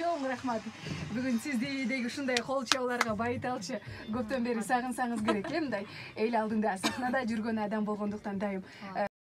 чоң рахмат. Бүгүн сизди деги ушундай кол чабууларга байыталчы көптөн бери сагынсаңыз керек, мындай эл алдында сахнада жүргөн адам болгондуктан дайым